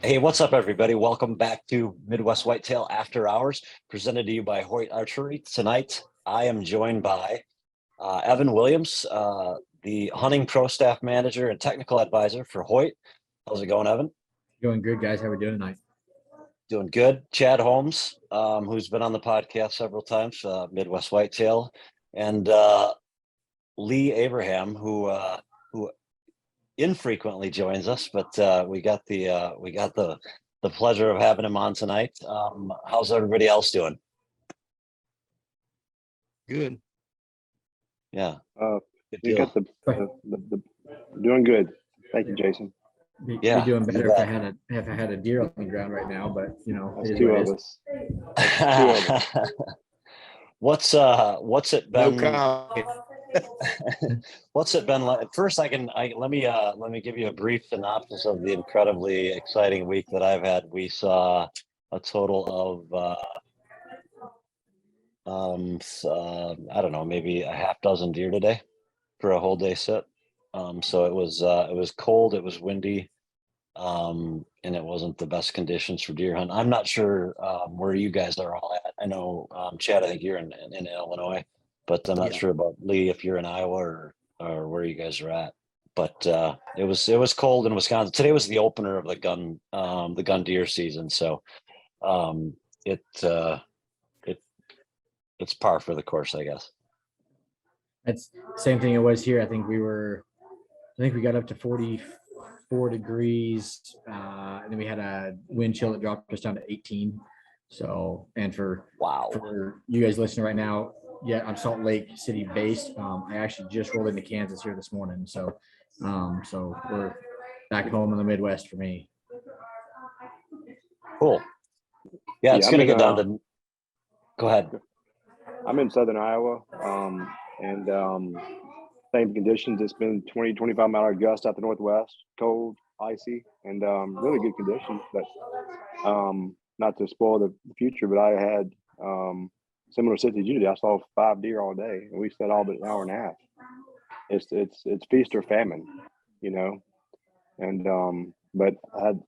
Hey, what's up, everybody? Welcome back to Midwest Whitetail After Hours, presented to you by Hoyt Archery. Tonight, I am joined by Evan Williams, the hunting pro staff manager and technical advisor for Hoyt. How's it going, Evan? Doing good, guys. How are we doing tonight? Doing good. Chad Holmes, who's been on the podcast several times, Midwest Whitetail, and Lee Abraham, who infrequently joins us, but we got the pleasure of having him on tonight. How's everybody else doing? Good. Yeah, Uh, good you deal. got the doing good. Thank you, Jason. Be Yeah, doing you better if bet. I had a deer on the ground right now, but That's it is two what it of is. us. That's two of us. What's it No been? comment. What's it been like? First, let me give you a brief synopsis of the incredibly exciting week that I've had. We saw a total of I don't know, maybe a half dozen deer today for a whole day sit. So it was cold, it was windy, and it wasn't the best conditions for deer hunt. I'm not sure where you guys are all at. I know Chad, I think you're in Illinois, but I'm not Yeah. sure about Lee if you're in Iowa or where you guys are at. But it was cold in Wisconsin. Today was the opener of the gun deer season, so um, it it it's par for the course, I guess. That's same thing it was here. I think we got up to 44 degrees, and then we had a wind chill that dropped us down to 18. So, and Wow. for you guys listening right now, yeah, I'm Salt Lake City based. I actually just rolled into Kansas here this morning, so we're back home in the Midwest for me. Cool. Yeah, it's Yeah, gonna get down to. Go ahead. I'm in southern Iowa, and same conditions. It's been 20, 25-mile gusts out the northwest, cold, icy, and really good conditions. But not to spoil the future, but I had similar sit to you did. I saw 5 deer all day, and we sat all but an hour and a half. It's feast or famine, you know. And but I've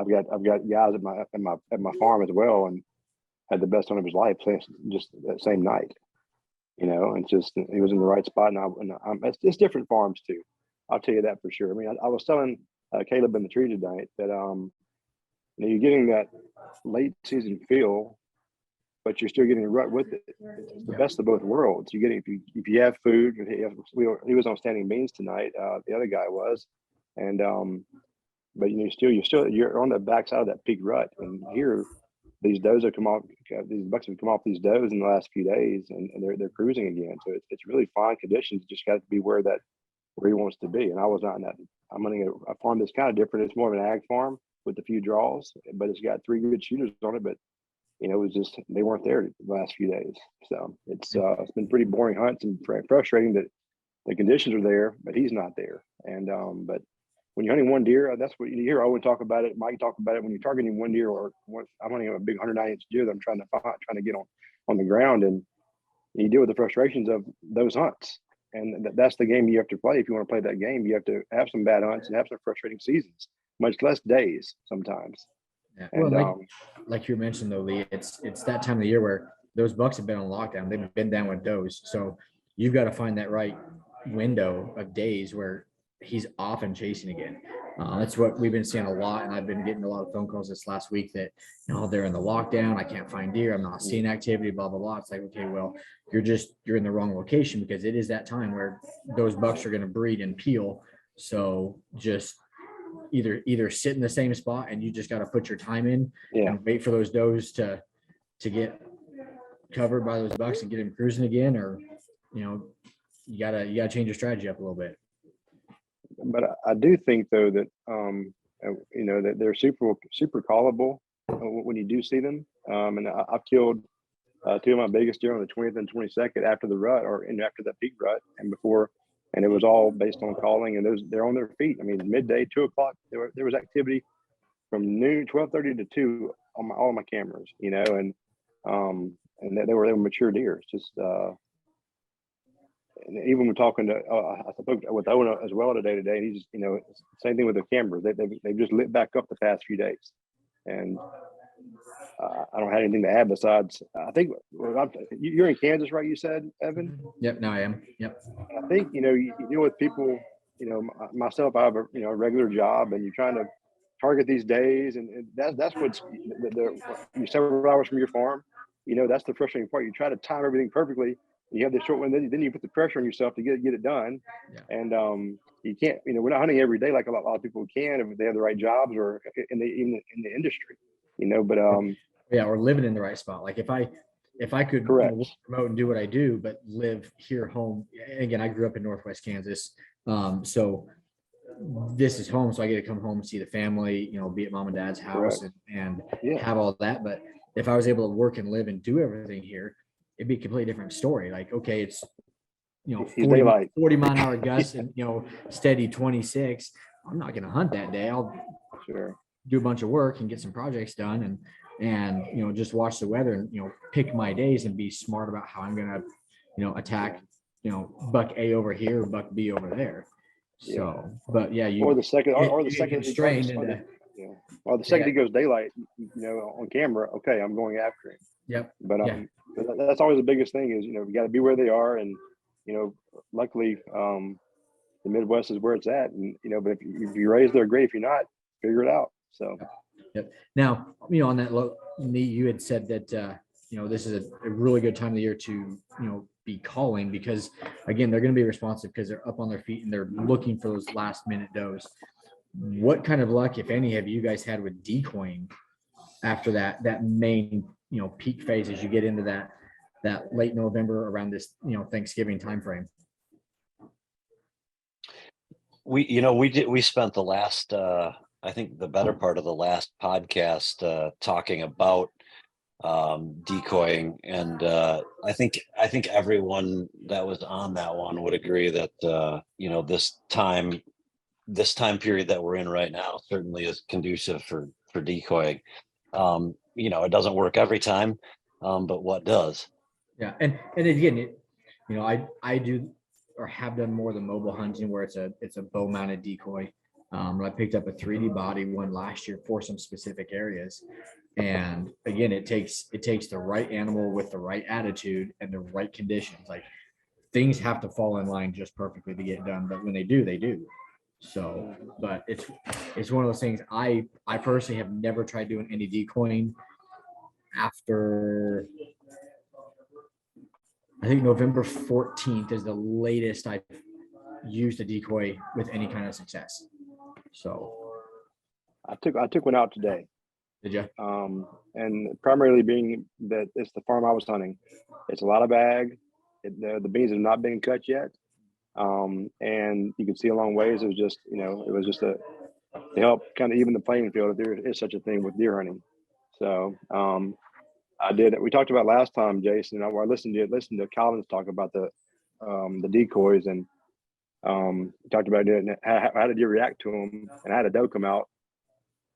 got guys at my farm as well, and had the best hunt of his life just that same night. You know, and just he was in the right spot, and it's different farms too. I'll tell you that for sure. I mean, I was telling Caleb in the tree tonight that you're getting that late season feel, but you're still getting a rut with it. It's the best of both worlds. You're getting if you have food. He was on standing beans tonight. The other guy was, and but you're on the backside of that peak rut, and here these does have come off. These bucks have come off these does in the last few days, and they're cruising again. So it's really fine conditions. Just got to be where he wants to be. And I was not in that. I'm running a farm that's kind of different. It's more of an ag farm with a few draws, but it's got 3 good shooters on it. But it was just they weren't there the last few days. So it's been pretty boring hunts and frustrating that the conditions are there, but he's not there. And but when you're hunting one deer, that's what you hear Owen talk about it. Mike talk about it. When you're targeting one deer, I'm hunting a big 109-inch deer that I'm trying to get on the ground, and you deal with the frustrations of those hunts. And that's the game you have to play. If you want to play that game, you have to have some bad hunts and have some frustrating seasons, much less days sometimes. Yeah. And Well, like you mentioned though, Lee, it's that time of the year where those bucks have been on lockdown. They've been down with does. So you've got to find that right window of days where he's off and chasing again. That's what we've been seeing a lot, and I've been getting a lot of phone calls this last week that they're in the lockdown. I can't find deer. I'm not seeing activity. Blah blah blah. It's like, okay, well, you're in the wrong location because it is that time where those bucks are going to breed and peel. So just either sit in the same spot and you just got to put your time in and wait for those does to get covered by those bucks and get him cruising again, or you gotta change your strategy up a little bit. But I do think though that that they're super callable when you do see them. And I've killed 2 of my biggest deer on the 20th and 22nd after the rut, or after that peak rut and before, and it was all based on calling. And they're on their feet. I mean, midday, 2 o'clock, there was activity from noon, 12:30 to 2 on all of my cameras. And they were mature deer. It's just even when talking to, I spoke with Owen as well today, and he's just, same thing with the cameras. They've just lit back up the past few days, and I don't have anything to add besides I think you're in Kansas, right? You said, Evan. Yep. No, I am. Yep. I think you deal with people. Myself, I have a regular job, and you're trying to target these days, and that's what's you're several hours from your farm. That's the frustrating part. You try to time everything perfectly. You have the short one, then you put the pressure on yourself to get it done. Yeah. And you can't. We're not hunting every day like a lot of people can if they have the right jobs or even in the industry. But yeah, or living in the right spot. Like if I could correct. work remote and do what I do, but live here home. Again, I grew up in Northwest Kansas, so this is home. So I get to come home and see the family. Be at mom and dad's house and Yeah. have all that. But if I was able to work and live and do everything here, it'd be a completely different story. Like, okay, it's 40 mile an hour gusts and steady 26. I'm not gonna hunt that day. I'll do a bunch of work and get some projects done and just watch the weather and pick my days and be smart about how I'm gonna attack buck A over here or buck B over there. So but yeah, or the second constrained into or the second it goes daylight, on camera, okay, I'm going after him. Yep. But that's always the biggest thing is we got to be where they are, and luckily the Midwest is where it's at, and but if you're raised there, great. If you're not, figure it out. So yep. Now on that you had said that this is a really good time of the year to be calling, because again they're going to be responsive because they're up on their feet and they're looking for those last minute does. What kind of luck, if any, have you guys had with decoying after that main peak phase as you get into that late November around this Thanksgiving timeframe? We spent the last I think the better part of the last podcast talking about decoying, and I think everyone that was on that one would agree that this time period that we're in right now certainly is conducive for decoying. It doesn't work every time, but what does? Yeah, and again, I do or have done more of the mobile hunting where it's a bow mounted decoy. I picked up a 3D body one last year for some specific areas, and again, it takes the right animal with the right attitude and the right conditions. Like things have to fall in line just perfectly to get done, but when they do, they do. So, but it's one of those things. I personally have never tried doing any decoying after I think November 14th is the latest I've used a decoy with any kind of success. So I took one out today. Did you? And primarily being that it's the farm I was hunting. It's a lot of ag. The beans have not been cut yet. And you can see a long ways. It was just, to help kind of even the playing field if there is such a thing with deer hunting. So I did it. We talked about last time, Jason, and I listened to Collins talk about the decoys, and talked about it. And how did you react to them? And I had a doe come out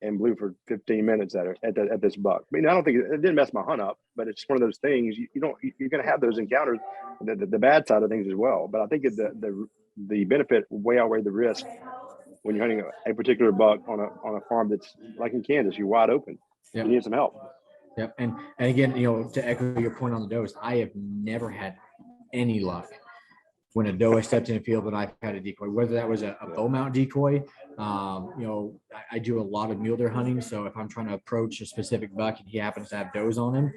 and blew for 15 minutes at this buck. I mean, I don't think it didn't mess my hunt up, but it's one of those things you're going to have those encounters, the bad side of things as well. But I think the benefit way outweigh the risk when you're hunting a particular buck on a farm that's like in Kansas. You're wide open. Yep. You need some help. Yep. And again, to echo your point on the does, I have never had any luck when a doe has stepped in a field and I've had a decoy, whether that was a bow mount decoy. I do a lot of mule deer hunting. So if I'm trying to approach a specific buck and he happens to have does on him,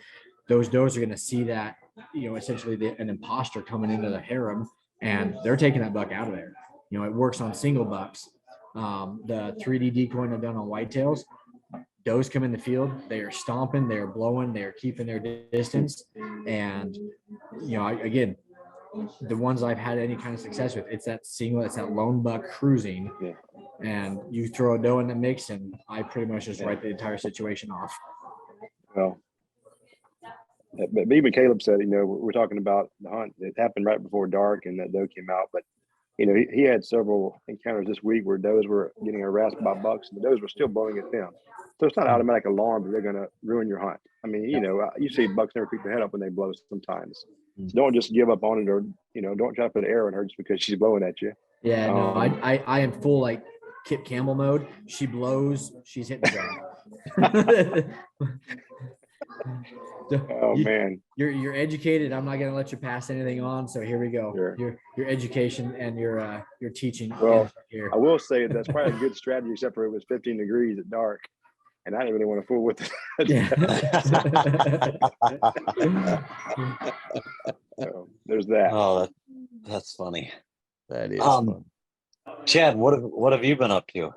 those does are going to see that, essentially an imposter coming into the harem, and they're taking that buck out of there. It works on single bucks. The 3D decoying I've done on whitetails, does come in the field, they are stomping, they are blowing, they are keeping their distance. And, again, the ones I've had any kind of success with, it's that lone buck cruising, and you throw a doe in the mix and I pretty much just write the entire situation off. Well, but even Caleb said, we're talking about the hunt. It happened right before dark and that doe came out, but he had several encounters this week where does were getting harassed by bucks and the does were still blowing at them. So it's not an automatic alarm that they're going to ruin your hunt. I mean, you see bucks never pick their head up when they blow sometimes. So don't just give up on it, or don't try to put an arrow in her just because she's blowing at you. Yeah, no, I am full like Kip Campbell mode. She blows, she's hitting the ground. Oh man, you're educated. I'm not gonna let you pass anything on. So here we go. Sure. Your education and your teaching. Well, here. I will say that's probably a good strategy, except for it was 15 degrees at dark, and I didn't really want to fool with it. Yeah. So there's that. Oh, that's funny. That is fun. Chad, what have you been up to?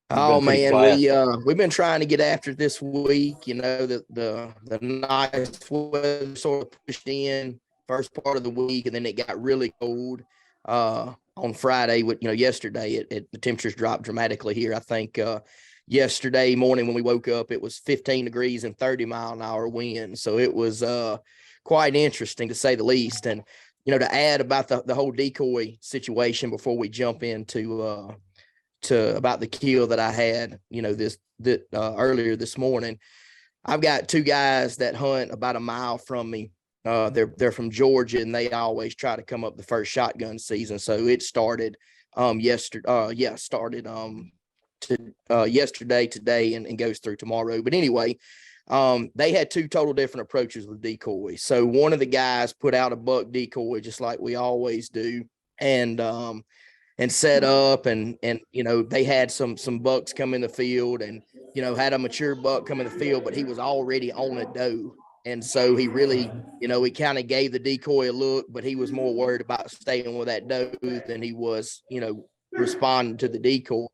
Oh man, we've been trying to get after it this week. The nice weather sort of pushed in first part of the week, and then it got really cold on Friday. With yesterday, the temperatures dropped dramatically here. I think yesterday morning when we woke up, it was 15 degrees and 30-mile-an-hour wind. So it was quite interesting to say the least. And to add about the whole decoy situation before we jump into about the kill that I had, earlier this morning. I've got two guys that hunt about a mile from me. They're from Georgia, and they always try to come up the first shotgun season. So it started yesterday, today, and goes through tomorrow. But anyway, they had two total different approaches with decoys. So one of the guys put out a buck decoy just like we always do, and set up and they had some bucks come in the field, and had a mature buck come in the field, but he was already on a doe. And so he really, he kind of gave the decoy a look, but he was more worried about staying with that doe than he was, responding to the decoy.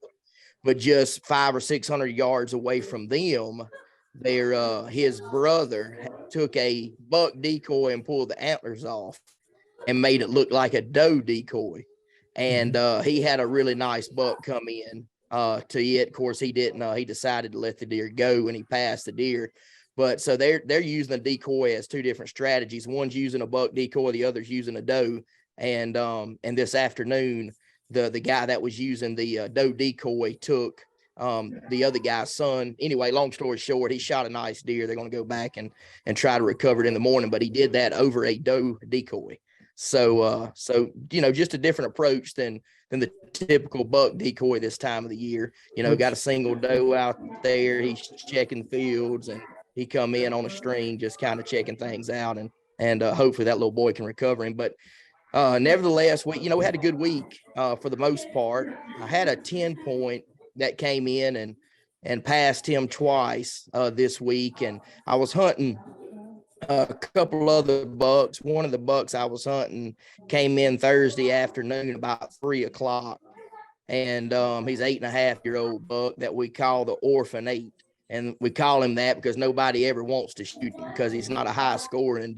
But just 500 or 600 yards away from them, his brother took a buck decoy and pulled the antlers off and made it look like a doe decoy. And he had a really nice buck come in to it. Of course, he didn't. He decided to let the deer go, and he passed the deer. But so they're using the decoy as two different strategies. One's using a buck decoy, the other's using a doe. And this afternoon, the guy that was using the doe decoy took the other guy's son. Anyway, long story short, he shot a nice deer. They're going to go back and try to recover it in the morning, but he did that over a doe decoy. So just a different approach than the typical buck decoy this time of the year. Got a single doe out there. He's checking fields, and he come in on a string, just kind of checking things out, and hopefully that little boy can recover him. But nevertheless, we had a good week for the most part. I had a 10-point that came in and passed him twice this week, and I was hunting a couple other bucks. One of the bucks I was hunting came in Thursday afternoon about 3:00, and he's 8.5-year-old buck that we call the Orphan 8. And we call him that because nobody ever wants to shoot him because he's not a high scoring,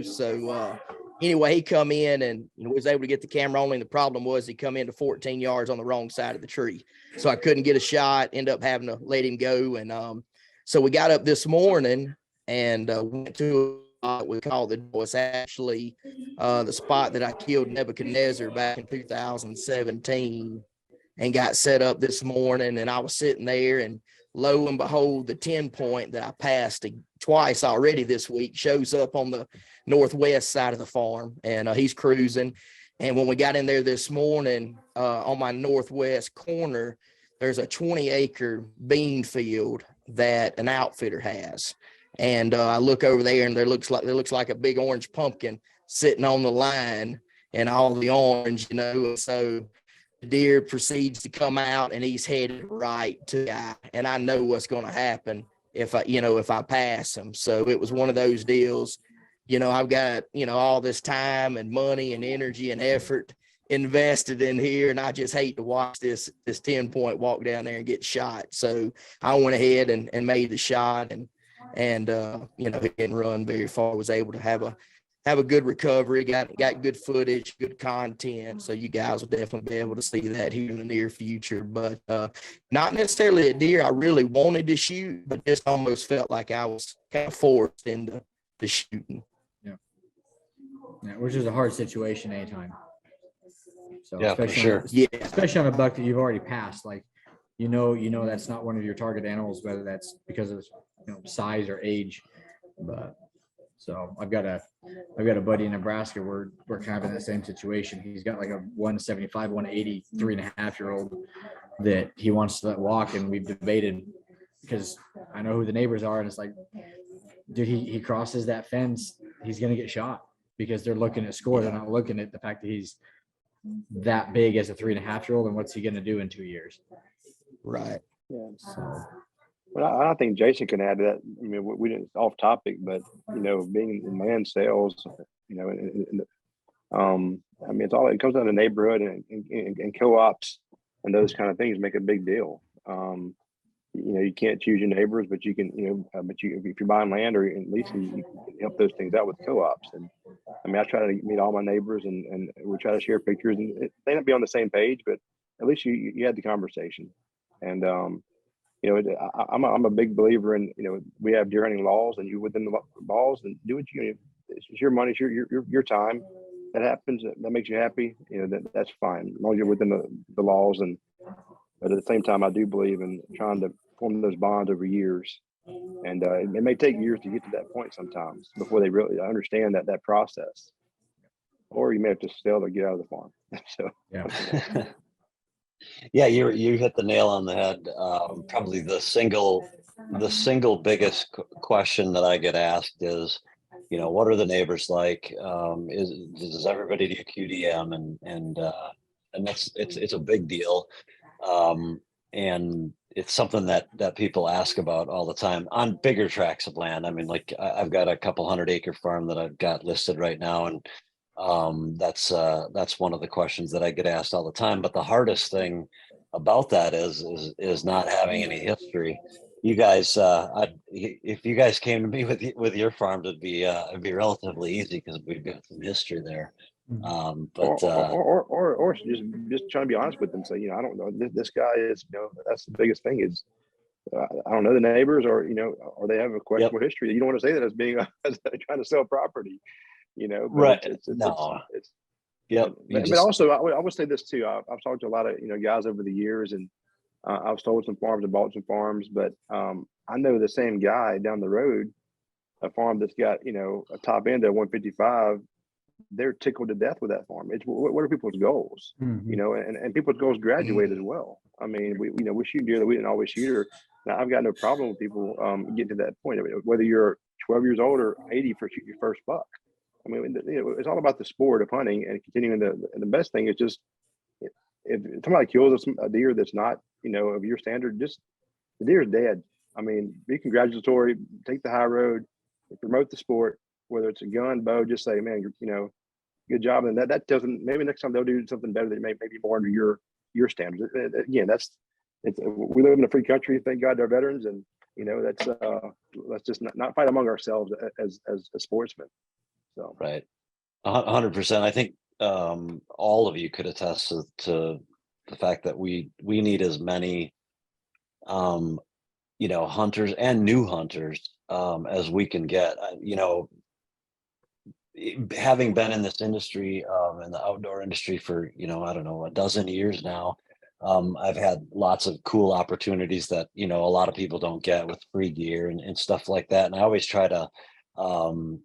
So anyway, he come in and was able to get the camera on him. The problem was he come into 14 yards on the wrong side of the tree. So I couldn't get a shot, end up having to let him go. And so we got up this morning and went to what we call it's actually the spot that I killed Nebuchadnezzar back in 2017, and got set up this morning. And I was sitting there, and lo and behold, the 10-point that I passed twice already this week shows up on the northwest side of the farm, and he's cruising. And when we got in there this morning, on my northwest corner, there's a 20-acre bean field that an outfitter has. And I look over there, and there looks like a big orange pumpkin sitting on the line, and all the orange, So the deer proceeds to come out, and he's headed right to the guy. And I know what's going to happen if I pass him. So it was one of those deals. I've got all this time and money and energy and effort invested in here, and I just hate to watch this 10-point walk down there and get shot. So I went ahead and made the shot, and he didn't run very far. Was able to have a good recovery, got good footage, good content. So you guys will definitely be able to see that here in the near future. But not necessarily a deer I really wanted to shoot, but just almost felt like I was kind of forced into the shooting. Yeah, which is a hard situation anytime. So yeah, for sure. Especially on a buck that you've already passed, like that's not one of your target animals, whether that's because of size or age. But So I've got a buddy in Nebraska. We're kind of in the same situation. He's got like a 175, 180, 3.5-year-old that he wants to let walk. And we've debated because I know who the neighbors are. And it's like, dude, he crosses that fence, he's going to get shot because they're looking at score. They're not looking at the fact that he's that big as a 3.5-year-old. And what's he going to do in 2 years? Right. Yeah. So. But I think Jason can add to that. I mean, we didn't off topic, but being in land sales, I mean, it comes down to neighborhood and co-ops and those kind of things make a big deal. You can't choose your neighbors, but you can, if you're buying land, or at least you can help those things out with co-ops. And I mean, I try to meet all my neighbors, and we try to share pictures, and it may not be on the same page, but at least you had the conversation. And I'm a big believer in, we have deer hunting laws, and you within the laws, and do what it's your money, it's your time. That happens, that makes you happy. That's fine as long as you're within the laws. But at the same time, I do believe in trying to form those bonds over years. And it may take years to get to that point sometimes before they really understand that process. Or you may have to sell to get out of the farm. So Yeah. Yeah, you hit the nail on the head. Probably the single biggest question that I get asked is, what are the neighbors like? Does everybody do QDM? And it's a big deal. And it's something that people ask about all the time on bigger tracts of land. I mean, like I've got a couple 100-acre farm that I've got listed right now, and that's one of the questions that I get asked all the time. But the hardest thing about that is not having any history. You guys, if you guys came to me with your farm, it'd be relatively easy because we've got some history there. But or just trying to be honest with them. Say, I don't know. This guy is, that's the biggest thing is, I don't know the neighbors, or they have a questionable history. You don't want to say that as being as trying to sell property. But right? It's yep. But also, I would say this too. I've talked to a lot of guys over the years, and I've sold some farms and bought some farms. But I know the same guy down the road, a farm that's got a top end of 155. They're tickled to death with that farm. It's what are people's goals? Mm-hmm. And people's goals graduate as well. I mean, we shoot deer that we didn't always shoot. Or now I've got no problem with people getting to that point. I mean, whether you're 12 years old or 80 for shooting your first buck. I mean, it's all about the sport of hunting and continuing. The best thing is just if somebody kills a deer that's not of your standard, just the deer is dead. I mean, be congratulatory, take the high road, promote the sport. Whether it's a gun, bow, just say, man, good job. And that doesn't, maybe next time they'll do something better that may be more under your standards. Again, we live in a free country. Thank God they're veterans. And, let's just not fight among ourselves as sportsmen. So. Right. 100%. I think all of you could attest to the fact that we need as many, hunters and new hunters as we can get. Having been in this industry, in the outdoor industry for, I don't know, a dozen years now, I've had lots of cool opportunities that, a lot of people don't get with free gear and stuff like that. And I always try to,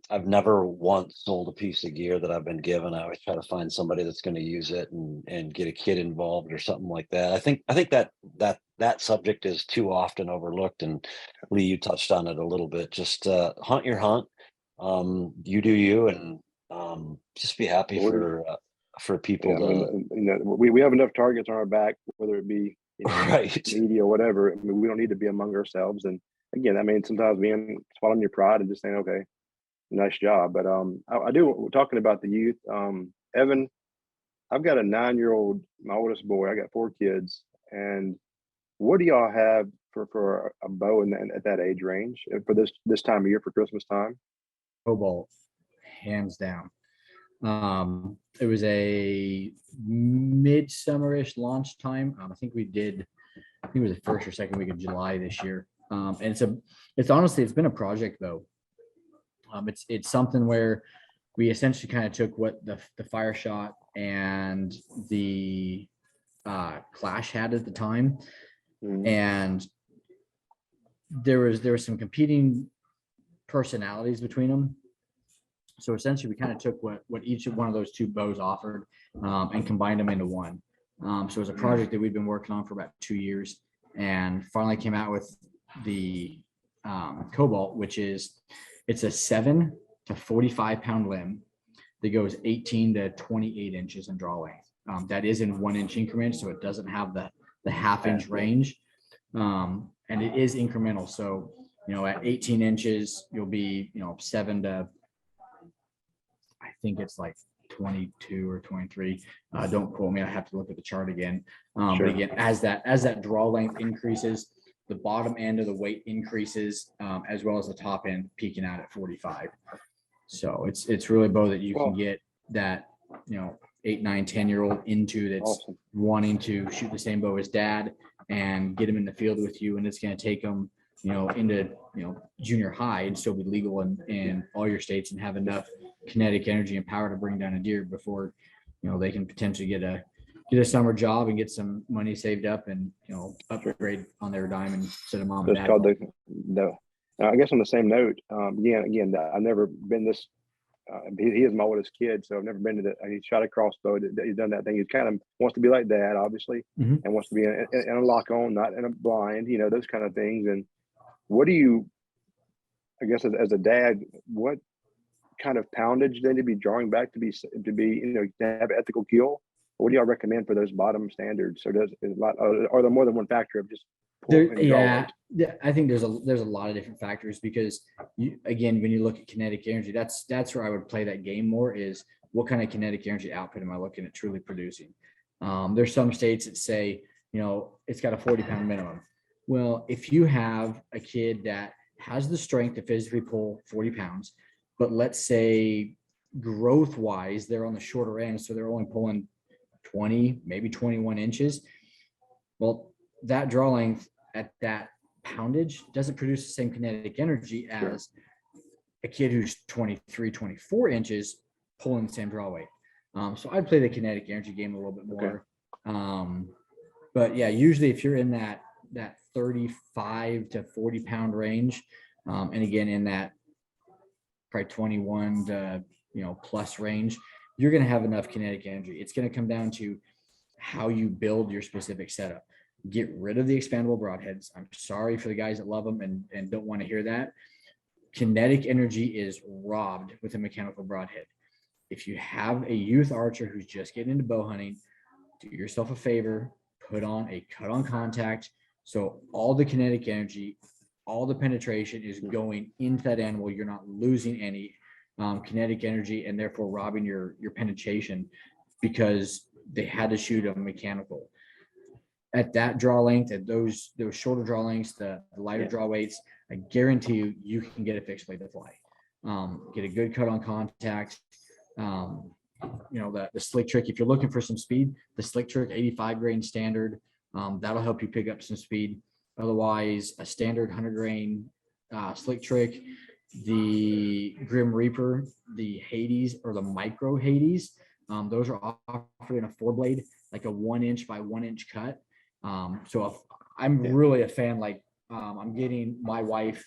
I've never once sold a piece of gear that I've been given. I always try to find somebody that's going to use it and get a kid involved or something like that. I think that subject is too often overlooked. And Lee, you touched on it a little bit. Just hunt your hunt. You do you, and just be happy for people we have enough targets on our back, whether it be right, media or whatever. I mean, we don't need to be among ourselves. And again, I mean, sometimes swallowing your pride and just saying, okay, nice job. But I do, talking about the youth, Evan, I've got a 9-year-old, my oldest boy. I got 4 kids. And what do y'all have for a bow at that age range for this time of year, for Christmas time? Cobalt, hands down. It was a mid-summerish launch time. I think it was the first or second week of July this year. And it's honestly, it's been a project though. It's something where we essentially kind of took what the fire shot and the Clash had at the time. Mm-hmm. And there was some competing personalities between them. So essentially we kind of took what each one of those two bows offered and combined them into one. So it was a project that we've been working on for about 2 years and finally came out with the Cobalt, which is, it's a 7 to 45 pound limb that goes 18 to 28 inches in draw length. That is in 1 inch increments, so it doesn't have the half inch range. And it is incremental. So, at 18 inches, you'll be, 7 to, I think it's like 22 or 23. Don't quote me. I have to look at the chart again. But again, as that draw length increases, the bottom end of the weight increases, as well as the top end peaking out at 45. So it's really a bow that you can get that, 8, 9, 10-year-old into that's wanting to shoot the same bow as dad and get him in the field with you. And it's going to take them, into, junior high and still be legal in all your states and have enough kinetic energy and power to bring down a deer before, they can potentially get a summer job and get some money saved up and, upgrade on their dime and send them on. It's called the I guess on the same note, again, I've never been this, he is my oldest kid, so I've never been to that. He shot a crossbow. He's done that thing. He kind of wants to be like dad, obviously, and wants to be in a lock on, not in a blind, those kind of things. And what do you, I guess, as a dad, what kind of poundage then to be drawing back to be, to have ethical kill? What do y'all recommend for those bottom standards? Or are there more than one factor of just Yeah, I think there's a lot of different factors because again, when you look at kinetic energy, that's where I would play that game more is what kind of kinetic energy output am I looking at truly producing? There's some states that say, it's got a 40 pound minimum. Well, if you have a kid that has the strength to physically pull 40 pounds, but let's say growth wise, they're on the shorter end, so they're only pulling 20, maybe 21 inches. Well, that draw length at that poundage doesn't produce the same kinetic energy as a kid who's 23, 24 inches pulling the same draw weight. So I'd play the kinetic energy game a little bit more. But yeah, usually if you're in that 35 to 40 pound range, and again, in that probably 21 to, plus range, you're going to have enough kinetic energy. It's going to come down to how you build your specific setup. Get rid of the expandable broadheads. I'm sorry for the guys that love them and don't want to hear that. Kinetic energy is robbed with a mechanical broadhead. If you have a youth archer who's just getting into bow hunting, do yourself a favor, put on a cut-on contact. So all the kinetic energy, all the penetration is going into that animal. You're not losing any kinetic energy and therefore robbing your penetration because they had to shoot a mechanical. At that draw length, at those shorter draw lengths, the lighter draw weights, I guarantee you can get a fixed blade to fly. Get a good cut on contact. The slick trick, if you're looking for some speed, the slick trick 85 grain standard, that'll help you pick up some speed. Otherwise, a standard 100 grain slick trick, the Grim Reaper, the Hades or the micro Hades, those are offered in a 4-blade, like a 1 inch by 1 inch cut. So if I'm really a fan, like I'm getting my wife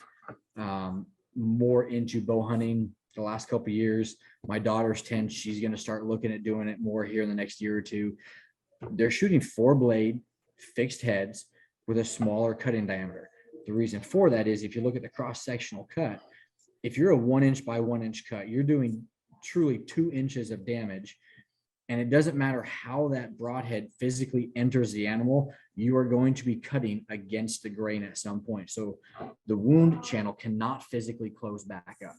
more into bow hunting the last couple of years. My daughter's 10. She's going to start looking at doing it more here in the next year or two. They're shooting 4-blade fixed heads with a smaller cutting diameter. The reason for that is if you look at the cross-sectional cut, if you're a 1 inch by 1 inch cut, you're doing truly 2 inches of damage. And it doesn't matter how that broadhead physically enters the animal, you are going to be cutting against the grain at some point. So the wound channel cannot physically close back up.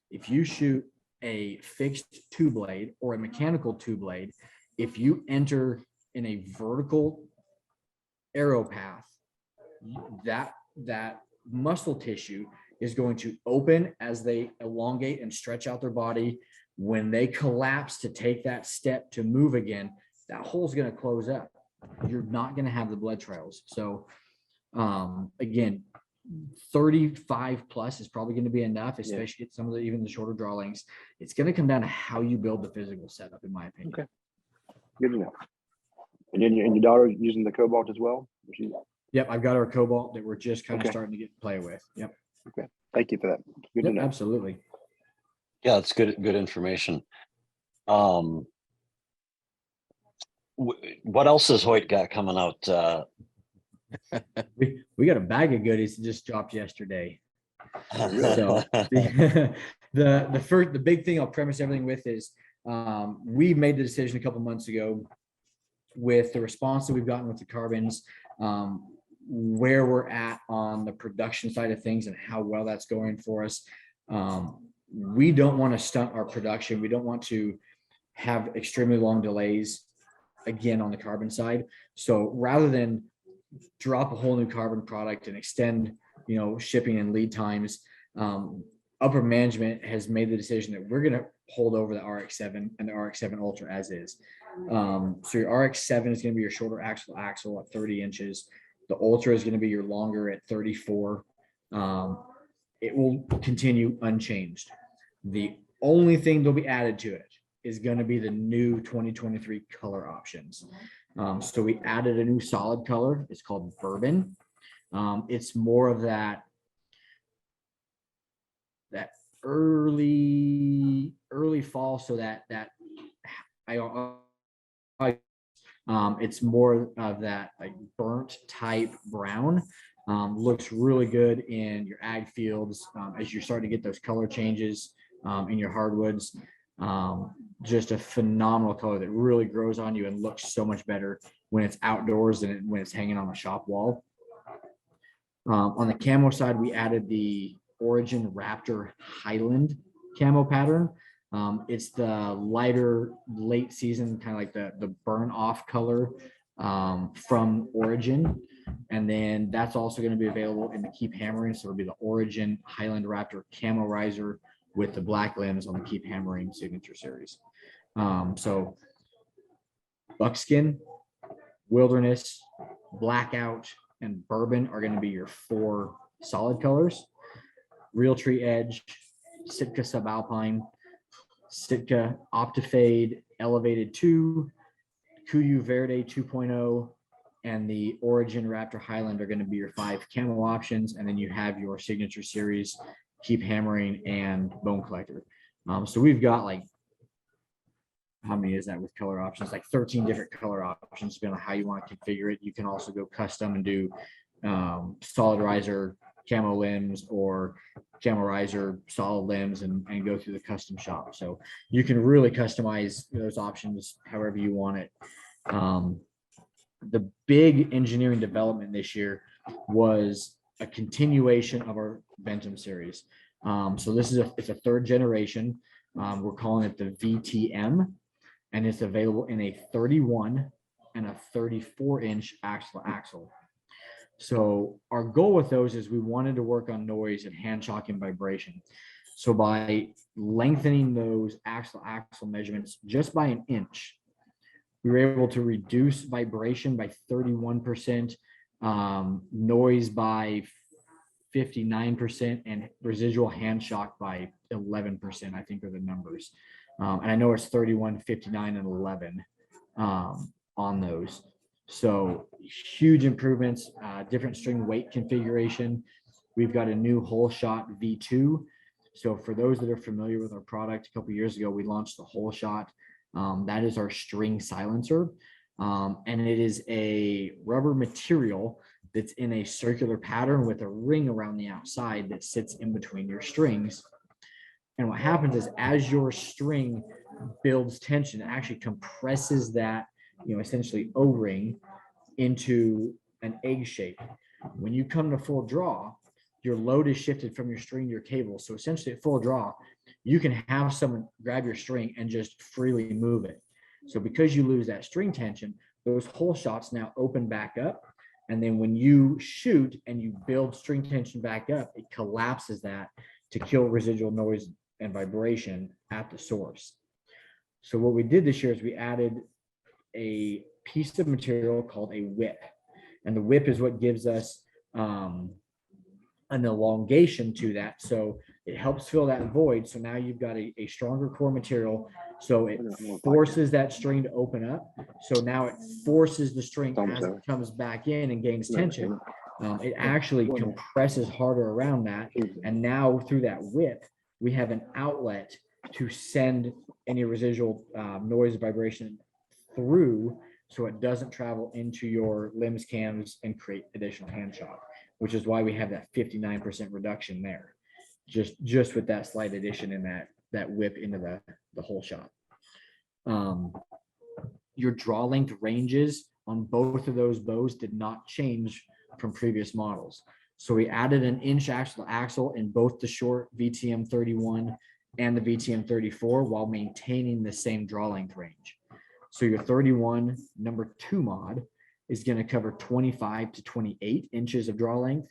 If you shoot a fixed 2-blade or a mechanical 2-blade, if you enter in a vertical arrow path, that muscle tissue is going to open as they elongate and stretch out their body. When they collapse to take that step to move again, that hole is going to close up. You're not going to have the blood trails. So again, 35 plus is probably going to be enough, especially at some of the, even the shorter draw lengths. It's going to come down to how you build the physical setup, in my opinion. Okay. Good to know. And then your daughter using the Cobalt as well? Yep. I've got our Cobalt that we're just kind of starting to get play with. Yep. Okay. Thank you for that. Good to know. Absolutely. Yeah, it's good information. What else has Hoyt got coming out? We got a bag of goodies that just dropped yesterday. So Yeah. the big thing I'll premise everything with is we made the decision a couple months ago with the response that we've gotten with the carbons, where we're at on the production side of things and how well that's going for us. We don't want to stunt our production. We don't want to have extremely long delays again on the carbon side. So rather than drop a whole new carbon product and extend, shipping and lead times, upper management has made the decision that we're going to hold over the RX-7 and the RX-7 Ultra as is. So your RX-7 is going to be your shorter axle at 30 inches. The Ultra is going to be your longer at 34. It will continue unchanged. The only thing that'll be added to it is going to be the new 2023 color options. So we added a new solid color. It's called Bourbon. It's more of that early fall. So it's more of that like burnt type brown. Looks really good in your ag fields as you're starting to get those color changes in your hardwoods. Just a phenomenal color that really grows on you and looks so much better when it's outdoors than when it's hanging on the shop wall. On the camo side, we added the Origin Raptor Highland camo pattern. It's the lighter late season, kind of like the burn off color from Origin. And then that's also going to be available in the Keep Hammering. So it'll be the Origin Highland Raptor Camo Riser with the black limbs on the Keep Hammering signature series. So buckskin, wilderness, blackout, and bourbon are going to be your 4 solid colors. Realtree Edge, Sitka Subalpine, Sitka Optifade Elevated 2, Kuyu Verde 2.0, and the Origin Raptor Highland are going to be your 5 camo options. And then you have your signature series, Keep Hammering, and Bone Collector. So we've got like, how many is that with color options? Like 13 different color options, depending on how you want to configure it. You can also go custom and do solid riser camo limbs or camo riser solid limbs and go through the custom shop. So you can really customize those options however you want it. The big engineering development this year was a continuation of our Ventum series. So this is it's a 3rd generation. We're calling it the VTM, and it's available in a 31 and a 34-inch axle. So our goal with those is we wanted to work on noise and hand shock and vibration. So by lengthening those axle measurements just by an inch, we were able to reduce vibration by 31%, noise by 59%, and residual hand shock by 11%, I think are the numbers. And I know it's 31, 59, and 11 on those. So huge improvements, different string weight configuration. We've got a new Whole Shot V2. So for those that are familiar with our product, a couple of years ago, we launched the Whole Shot. That is our string silencer. And it is a rubber material that's in a circular pattern with a ring around the outside that sits in between your strings. And what happens is as your string builds tension, it actually compresses that, essentially O-ring into an egg shape. When you come to full draw, your load is shifted from your string to your cable. So essentially at full draw, you can have someone grab your string and just freely move it. So because you lose that string tension, those Whole Shots now open back up. And then when you shoot and you build string tension back up, it collapses that to kill residual noise and vibration at the source. So what we did this year is we added a piece of material called a whip. And the whip is what gives us an elongation to that. So it helps fill that void. So now you've got a stronger core material. So it forces that string to open up. So now it forces the string as it comes back in and gains tension. It actually compresses harder around that. And now through that whip, we have an outlet to send any residual noise and vibration through, so it doesn't travel into your limbs, cams, and create additional hand shock, which is why we have that 59% reduction there, just with that slight addition in that whip into the whole shot. Your draw length ranges on both of those bows did not change from previous models. So we added an inch axle in both the short VTM 31 and the VTM 34 while maintaining the same draw length range. So your 31 number 2 mod is going to cover 25 to 28 inches of draw length.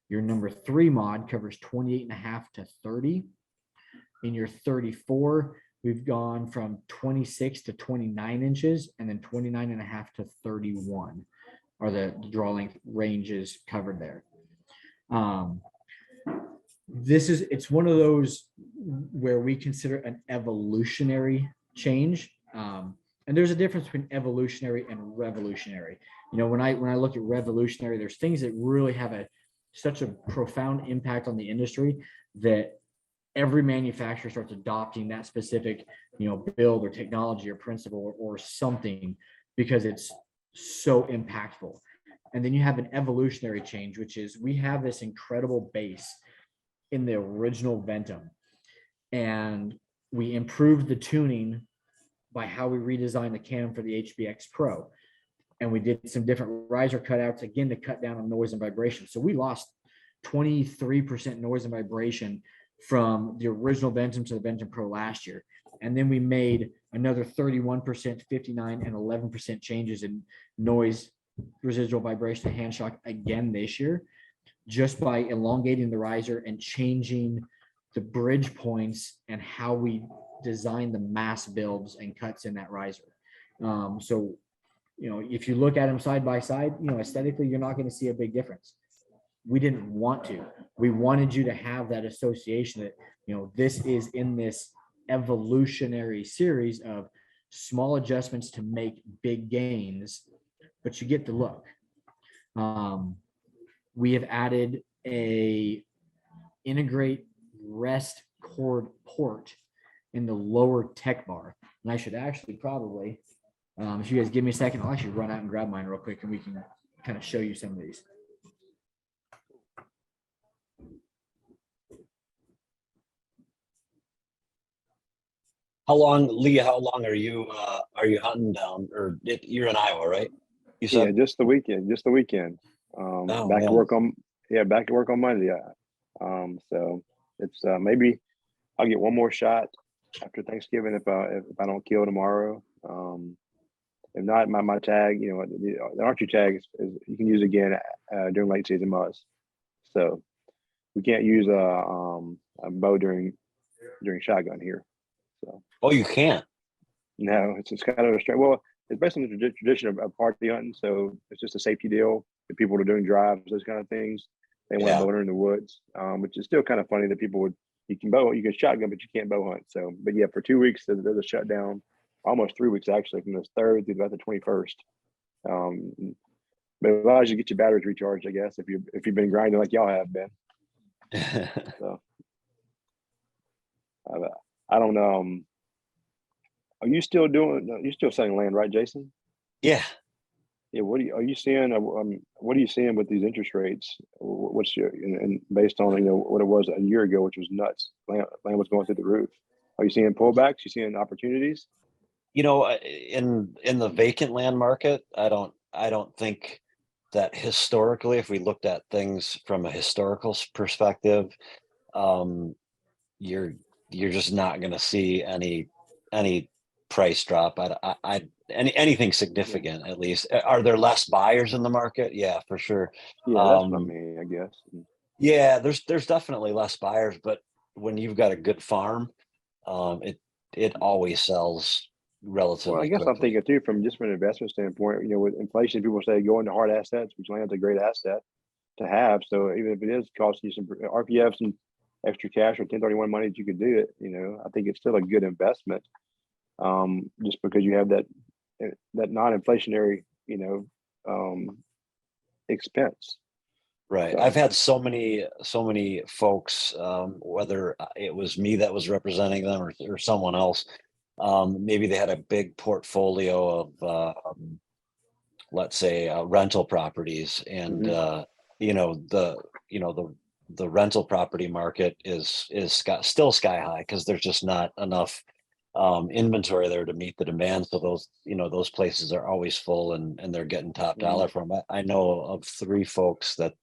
Your number 3 mod covers 28.5 to 30. In your 34, we've gone from 26 to 29 inches, and then 29.5 to 31 are the draw length ranges covered there. It's one of those where we consider an evolutionary change. And there's a difference between evolutionary and revolutionary. You know, when I look at revolutionary, there's things that really have such a profound impact on the industry that every manufacturer starts adopting that specific, build or technology or principle or something because it's so impactful. And then you have an evolutionary change, which is we have this incredible base in the original Ventum, and we improved the tuning by how we redesigned the cam for the HBX Pro. And we did some different riser cutouts, again, to cut down on noise and vibration. So we lost 23% noise and vibration from the original Ventum to the Ventum Pro last year. And then we made another 31%, 59, and 11% changes in noise, residual vibration, and hand shock again this year, just by elongating the riser and changing the bridge points and how we design the mass builds and cuts in that riser. So, if you look at them side by side, aesthetically, you're not going to see a big difference. We didn't want to. We wanted you to have that association that, this is in this evolutionary series of small adjustments to make big gains, but you get the look. We have added a integrate rest cord port in the lower tech bar. And I should actually probably, if you guys give me a second, I'll actually run out and grab mine real quick and we can kind of show you some of these. How long are you hunting down, or you're in Iowa, right? You said? Yeah, just the weekend. Back to work on Monday. So it's maybe I'll get one more shot after Thanksgiving if I don't kill tomorrow. If not, my tag, the archery tag is you can use again during late season muzzs. So we can't use a bow during shotgun here. So. Oh, you can't? No, it's kind of a strange. Well, it's based on the tradition of party hunting, so it's just a safety deal. If people are doing drives, those kind of things, they want to bow in the woods, which is still kind of funny that people you can shotgun, but you can't bow hunt. So, but yeah, for 2 weeks there's a shutdown, almost 3 weeks actually, from the 3rd through about the 21st. But it allows you to get your batteries recharged, I guess, if you've been grinding like y'all have been. So, I don't know. Are you still you're still selling land, right, Jason? Yeah. Yeah. What are you seeing? What are you seeing with these interest rates? What's your, and based on, what it was a year ago, which was nuts. Land was going through the roof. Are you seeing pullbacks? You seeing opportunities? In the vacant land market, I don't think that historically, if we looked at things from a historical perspective, you're just not going to see any price drop. Anything significant, at least. Are there less buyers in the market? Yeah, for sure. Yeah, that's what I mean, I guess. Yeah, there's definitely less buyers, but when you've got a good farm, it always sells relatively Well, I guess quickly. I'm thinking too, from an investment standpoint, with inflation, people say go into hard assets, which land's a great asset to have. So even if it is costing you some, or if you have some extra cash or 1031 money that you could do it, I think it's still a good investment. Just because you have that non-inflationary, expense. Right. So, I've had so many folks, whether it was me that was representing them or someone else, maybe they had a big portfolio of, let's say, rental properties, and mhm, you know the you know the rental property market still sky high because there's just not enough inventory there to meet the demand. So those places are always full, and they're getting top dollar from it. I know of three folks that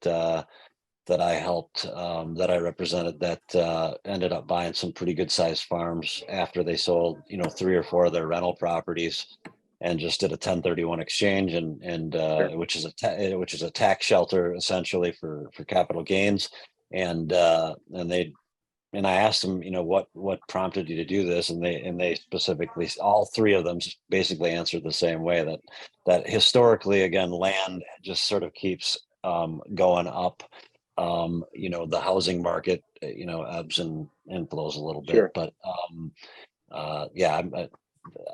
I helped, that I represented, that ended up buying some pretty good sized farms after they sold, three or four of their rental properties, and just did a 1031 exchange, and sure. which is a tax shelter essentially for capital gains. And I asked them, what prompted you to do this, and they specifically, all three of them basically answered the same way, that historically, again, land just sort of keeps going up. The housing market, ebbs and flows a little bit, Sure. but yeah,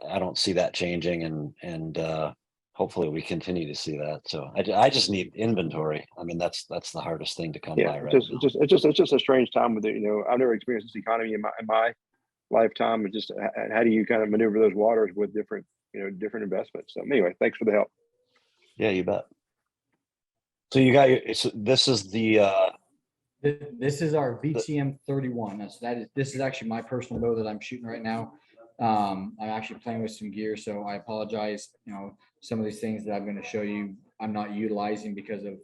I don't see that changing, and hopefully we continue to see that. So I just need inventory. I mean, that's the hardest thing to come Yeah. by It's right just, now. it's just a strange time with it. I've never experienced this economy in my lifetime. It's just, how do you kind of maneuver those waters with different, different investments? So anyway, thanks for the help. Yeah, you bet. So you got this is This is our VTM 31. This is actually my personal bow that I'm shooting right now. I'm actually playing with some gear, so I apologize. Some of these things that I'm going to show you, I'm not utilizing because of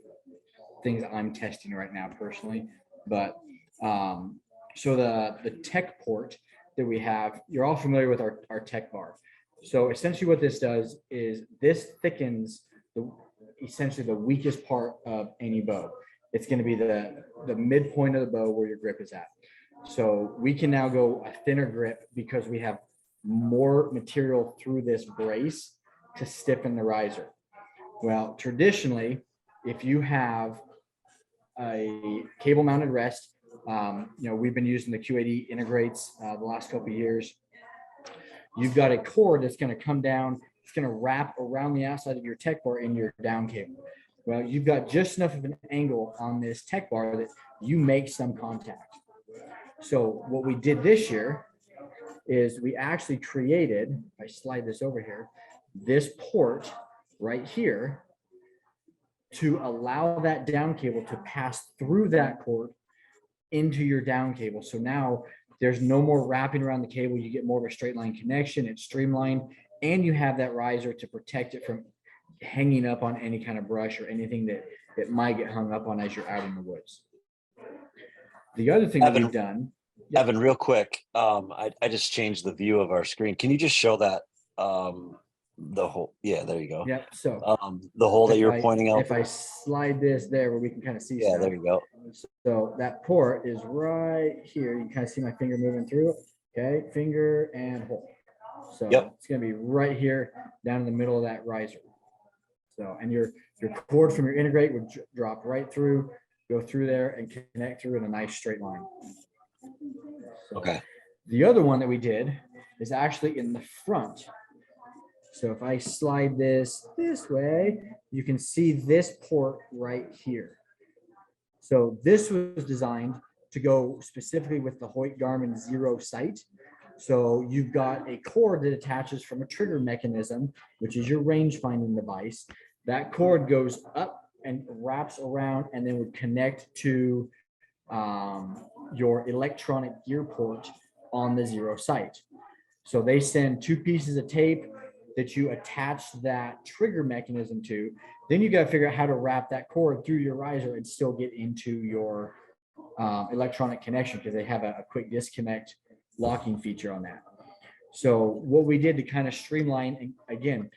things I'm testing right now personally. But so the tech port that we have, you're all familiar with our tech bar. So essentially what this does is this thickens essentially the weakest part of any bow. It's going to be the midpoint of the bow where your grip is at. So we can now go a thinner grip because we have more material through this brace to stiffen the riser. Well, traditionally, if you have a cable mounted rest, we've been using the Q80 integrates the last couple of years. You've got a cord that's going to come down. It's going to wrap around the outside of your tech bar in your down cable. Well, you've got just enough of an angle on this tech bar that you make some contact. So what we did this year is we actually created, if I slide this over here, this port right here to allow that down cable to pass through that cord into your down cable. So now there's no more wrapping around the cable. You get more of a straight line connection. It's streamlined, and you have that riser to protect it from hanging up on any kind of brush or anything that it might get hung up on as you're out in the woods. The other thing that we've done, Evan, real quick, I just changed the view of our screen. Can you just show that the hole? Yeah, there you go. Yep. So the hole that you're pointing out. If I slide this there where we can kind of see. Yeah, stuff. there you go. So that port is right here. You can kind of see my finger moving through it. Okay, finger and hole. So It's going to be right here down in the middle of that riser. So, and your cord from your integrate would drop right through, go through there and connect through in a nice straight line. So Okay. The other one that we did is actually in the front. So if I slide this way, you can see this port right here. So this was designed to go specifically with the Hoyt Garmin Zero sight. So you've got a cord that attaches from a trigger mechanism, which is your range finding device. That cord goes up and wraps around and then would connect to your electronic gear port on the Zero sight. So they send two pieces of tape that you attach that trigger mechanism to. Then you got to figure out how to wrap that cord through your riser and still get into your electronic connection, because they have a quick disconnect locking feature on that. So what we did to kind of streamline, again,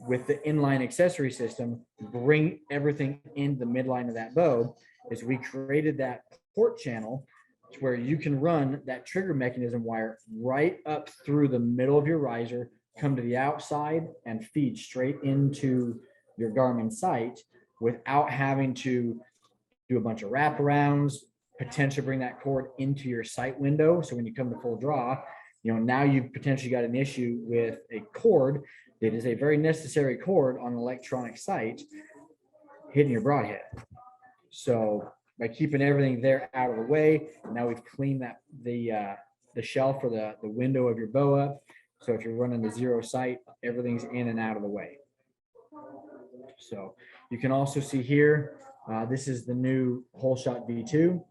with the inline accessory system, bring everything in the midline of that bow, is we created that port channel to where you can run that trigger mechanism wire right up through the middle of your riser, come to the outside and feed straight into your Garmin sight without having to do a bunch of wraparounds, potentially bring that cord into your sight window. So when you come to full draw, now you've potentially got an issue with a cord that is a very necessary cord on an electronic sight hitting your broadhead. So by keeping everything there out of the way, now we've cleaned that the shelf or the window of your bow up. So if you're running the zero sight, everything's in and out of the way. So you can also see here, this is the new Whole Shot V2.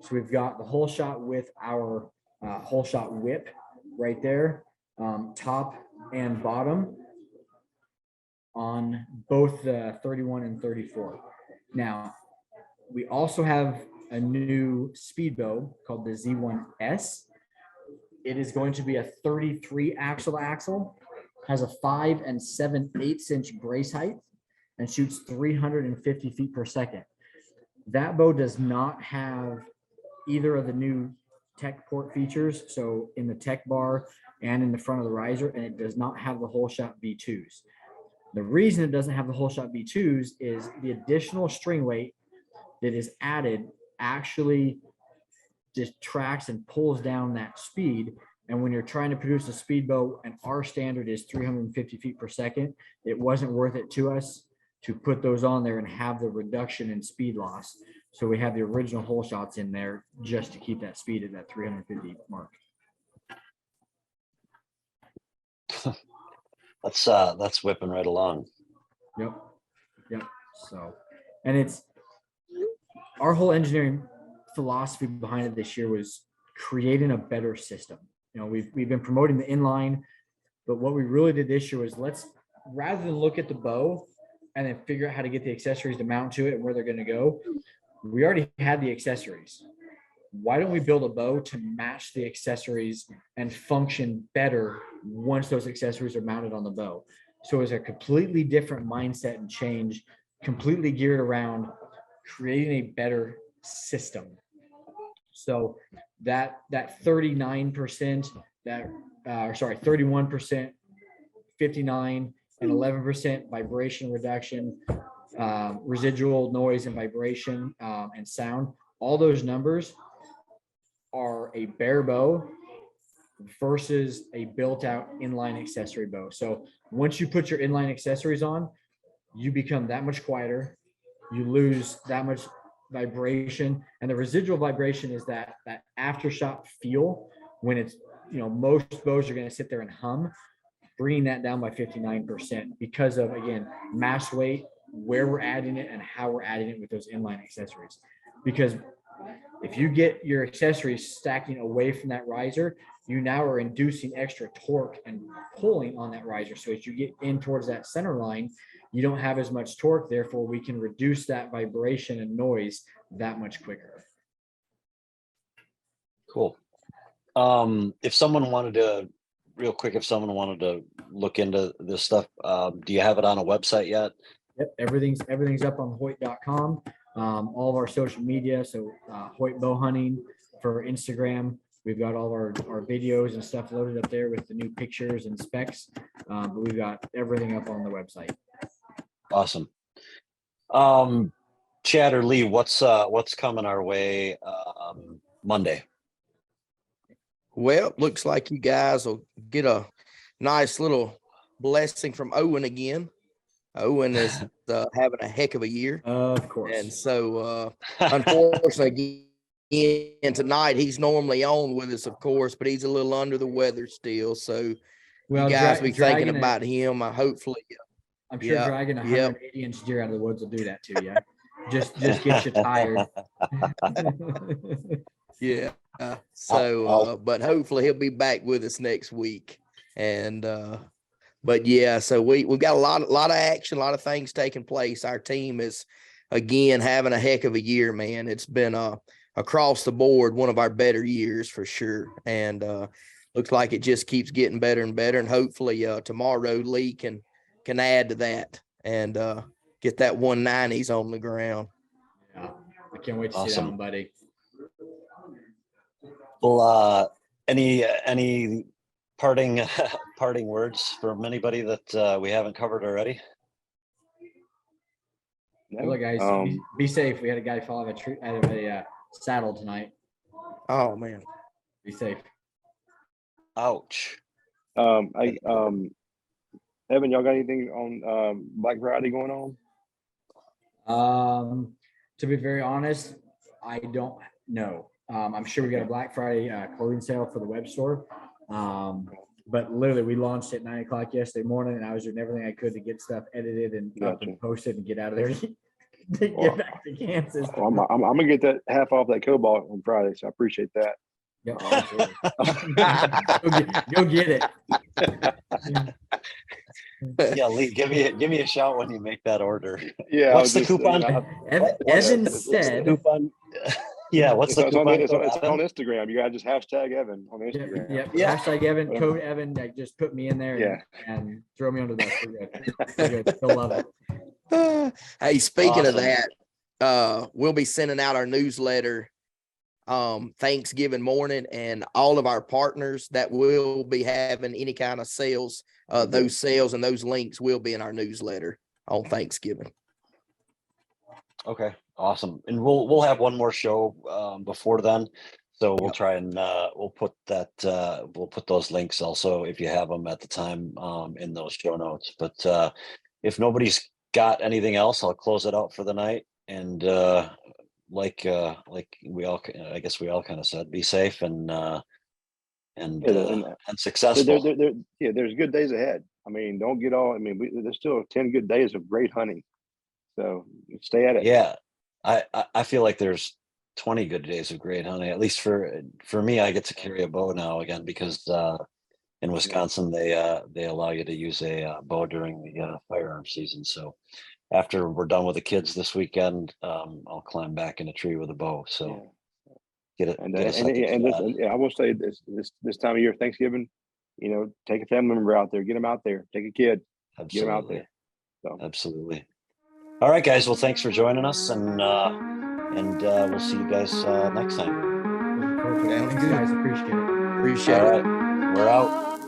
So we've got the Whole Shot with our Whole Shot whip right there, top and bottom on both the 31 and 34. Now, we also have a new speed bow called the Z1S. It is going to be a 33 axle, has a 5 7/8 inch brace height, and shoots 350 feet per second. That bow does not have either of the new tech port features, so in the tech bar and in the front of the riser, and it does not have the Whole Shot V2s. The reason it doesn't have the Whole Shot V2s is the additional string weight that is added actually detracts and pulls down that speed. And when you're trying to produce a speed bow, and our standard is 350 feet per second, it wasn't worth it to us to put those on there and have the reduction in speed loss. So we have the original Whole Shots in there just to keep that speed at that 350 mark. That's whipping right along. Yep. So, and it's our whole engineering philosophy behind it this year was creating a better system. You know, we've been promoting the inline, but what we really did this year was let's, rather than look at the bow and then figure out how to get the accessories to mount to it and where they're going to go, we already had the accessories. Why don't we build a bow to match the accessories and function better once those accessories are mounted on the bow? So it's a completely different mindset and change, completely geared around creating a better system. So that 39%, 31%, 59 and 11% vibration reduction, residual noise and vibration and sound, all those numbers are a bare bow versus a built out inline accessory bow. So once you put your inline accessories on, you become that much quieter, you lose that much vibration, and the residual vibration is that aftershock feel when it's, you know, most bows are going to sit there and hum, bringing that down by 59% because of, again, mass weight, where we're adding it and how we're adding it with those inline accessories. Because if you get your accessories stacking away from that riser, you now are inducing extra torque and pulling on that riser. So as you get in towards that center line, you don't have as much torque. Therefore, we can reduce that vibration and noise that much quicker. Cool. If someone wanted to, real quick, if someone wanted to look into this stuff, do you have it on a website yet? Yep, everything's up on Hoyt.com. All of our social media, so Hoyt Bow Hunting for Instagram. We've got all our videos and stuff loaded up there with the new pictures and specs. But we've got everything up on the website. Awesome. Chad or Lee, what's coming our way Monday? Well, looks like you guys will get a nice little blessing from Owen again. Owen is having a heck of a year. Of course. And so, unfortunately, again, tonight, he's normally on with us, of course, but he's a little under the weather still. So, well, you guys be thinking about him. Hopefully. I'm sure dragging a 180-inch deer out of the woods will do that to you. Just get you tired. Yeah. So, but hopefully he'll be back with us next week. And, but yeah, so we've got a lot of action, a lot of things taking place. Our team is, again, having a heck of a year, man. It's been across the board one of our better years for sure. And looks like it just keeps getting better and better. And hopefully tomorrow Lee can add to that and get that 190s on the ground. Yeah, I can't wait to see that one, buddy. Well, any parting words from anybody that we haven't covered already? No. Look, guys, be safe. We had a guy fall out of a saddle tonight. Oh man, be safe. Ouch. Evan, y'all got anything on Black Friday going on? To be very honest, I don't know. I'm sure we got a Black Friday clothing sale for the web store. But literally we launched at 9 o'clock yesterday morning and I was doing everything I could to get stuff edited and up Gotcha. and posted and get out of there to Well, get back to Kansas. I'm gonna get that half off that Cobalt on Friday, so I appreciate that. Yep, absolutely. Go get it. Yeah, Lee, give me a shout when you make that order. Yeah, What's the coupon? Evan What's the said, coupon? Yeah, what's the it's on, coupon it's, code, it's on Evan? Instagram. You gotta just hashtag Evan on Instagram. yep, Yeah. hashtag Evan, code Evan, like, just put me in there and throw me under the bus. We're good. We're good. They'll love it. Hey, speaking of Awesome. that, we'll be sending out our newsletter Thanksgiving morning, and all of our partners that will be having any kind of sales, those sales and those links will be in our newsletter on Thanksgiving. Okay, awesome. And we'll have one more show before then. So we'll Yep. try and we'll put those links also, if you have them at the time, in those show notes. But if nobody's got anything else, I'll close it out for the night. And like we all, I guess we all kind of said, be safe and successful. There's good days ahead. I mean, don't get all. I mean, there's still 10 good days of great hunting. So stay at it. Yeah, I feel like there's 20 good days of great hunting. At least for me, I get to carry a bow now again because in Wisconsin they allow you to use a bow during the firearm season. So after we're done with the kids this weekend, I'll climb back in a tree with a bow. So get it. I will say this time of year, Thanksgiving, take a family member out there, get them out there, take a kid, get them out there. So. Absolutely. All right, guys. Well, thanks for joining us, and we'll see you guys next time. Thanks, guys. Appreciate it. Appreciate All it. right, we're out.